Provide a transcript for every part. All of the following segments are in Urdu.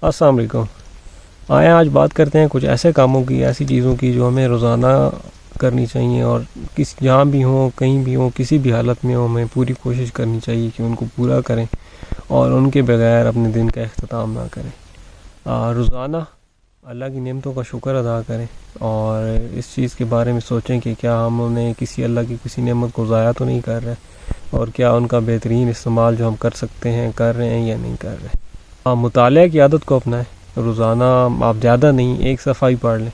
السلام علیکم۔ آئیں آج بات کرتے ہیں کچھ ایسے کاموں کی، ایسی چیزوں کی جو ہمیں روزانہ کرنی چاہیے، اور جہاں بھی ہوں، کہیں بھی ہوں، کسی بھی حالت میں ہوں، ہمیں پوری کوشش کرنی چاہیے کہ ان کو پورا کریں اور ان کے بغیر اپنے دن کا اختتام نہ کریں۔ روزانہ اللہ کی نعمتوں کا شکر ادا کریں اور اس چیز کے بارے میں سوچیں کہ کیا ہم انہیں اللہ کی کسی نعمت کو ضائع تو نہیں کر رہے، اور کیا ان کا بہترین استعمال جو ہم کر سکتے ہیں کر رہے ہیں یا نہیں کر رہے۔ مطالعہ کی عادت کو اپنائیں۔ روزانہ آپ زیادہ نہیں، ایک صفحہ ہی پڑھ لیں،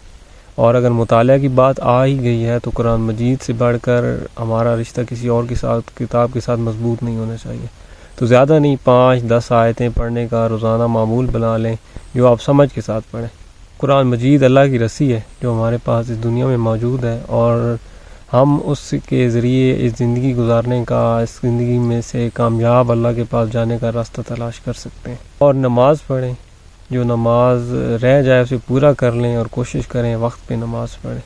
اور اگر مطالعہ کی بات آ ہی گئی ہے تو قرآن مجید سے بڑھ کر ہمارا رشتہ کسی اور کے ساتھ، کتاب کے ساتھ مضبوط نہیں ہونا چاہیے۔ تو زیادہ نہیں، 5-10 آیتیں پڑھنے کا روزانہ معمول بنا لیں جو آپ سمجھ کے ساتھ پڑھیں۔ قرآن مجید اللہ کی رسی ہے جو ہمارے پاس اس دنیا میں موجود ہے، اور ہم اس کے ذریعے اس زندگی گزارنے کا، اس زندگی میں سے کامیاب اللہ کے پاس جانے کا راستہ تلاش کر سکتے ہیں۔ اور نماز پڑھیں، جو نماز رہ جائے اسے پورا کر لیں، اور کوشش کریں وقت پہ نماز پڑھیں۔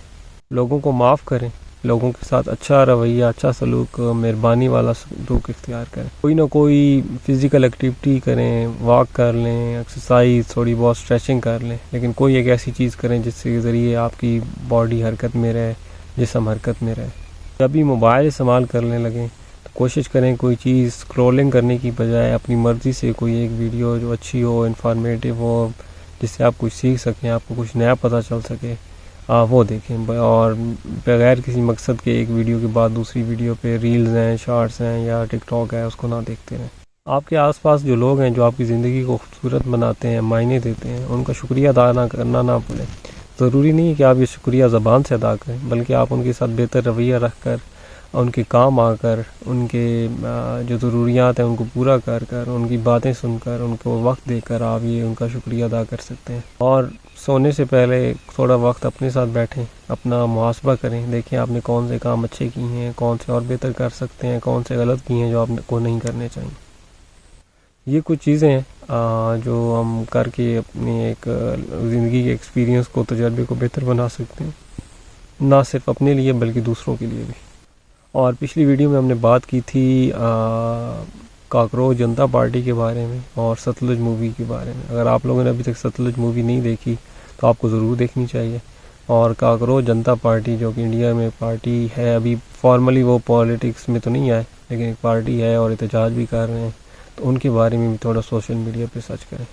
لوگوں کو معاف کریں، لوگوں کے ساتھ اچھا رویہ، اچھا سلوک، مہربانی والا سلوک اختیار کریں۔ کوئی نہ کوئی فزیکل ایکٹیویٹی کریں، واک کر لیں، ایکسرسائز، تھوڑی بہت اسٹریچنگ کر لیں، لیکن کوئی ایک ایسی چیز کریں جس کے ذریعے آپ کی باڈی حرکت میں رہے، جسم حرکت میں رہے۔ جب بھی موبائل استعمال کرنے لگیں تو کوشش کریں کوئی چیز اسکرولنگ کرنے کی بجائے اپنی مرضی سے کوئی ایک ویڈیو جو اچھی ہو، انفارمیٹیو ہو، جس سے آپ کچھ سیکھ سکیں، آپ کو کچھ نیا پتہ چل سکے، وہ دیکھیں، اور بغیر کسی مقصد کے ایک ویڈیو کے بعد دوسری ویڈیو پہ ریلز ہیں، شارٹس ہیں یا ٹک ٹاک ہے، اس کو نہ دیکھتے رہیں۔ آپ کے آس پاس جو لوگ ہیں جو آپ کی زندگی کو خوبصورت بناتے ہیں، معنی دیتے ہیں، ان کا شکریہ ادا کرنا نہ بھولیں۔ ضروری نہیں کہ آپ یہ شکریہ زبان سے ادا کریں، بلکہ آپ ان کے ساتھ بہتر رویہ رکھ کر، ان کے کام آ کر، ان کے جو ضروریات ہیں ان کو پورا کر کر، ان کی باتیں سن کر، ان کو وقت دے کر آپ یہ ان کا شکریہ ادا کر سکتے ہیں۔ اور سونے سے پہلے تھوڑا وقت اپنے ساتھ بیٹھیں، اپنا محاسبہ کریں، دیکھیں آپ نے کون سے کام اچھے کیے ہیں، کون سے اور بہتر کر سکتے ہیں، کون سے غلط کیے ہیں جو آپ کو نہیں کرنے چاہیے۔ یہ کچھ چیزیں ہیں جو ہم کر کے اپنی ایک زندگی کے ایکسپیرینس کو، تجربے کو بہتر بنا سکتے ہیں، نہ صرف اپنے لیے بلکہ دوسروں کے لیے بھی۔ اور پچھلی ویڈیو میں ہم نے بات کی تھی کاکروچ جنتا پارٹی کے بارے میں اور ستلج مووی کے بارے میں۔ اگر آپ لوگوں نے ابھی تک ستلج مووی نہیں دیکھی تو آپ کو ضرور دیکھنی چاہیے۔ اور کاکروچ جنتا پارٹی جو کہ انڈیا میں پارٹی ہے، ابھی فارملی وہ پولیٹکس میں تو نہیں آئے لیکن ایک پارٹی ہے اور احتجاج بھی کر رہے ہیں، تو ان کے بارے میں بھی تھوڑا سوشل میڈیا پہ سرچ کریں۔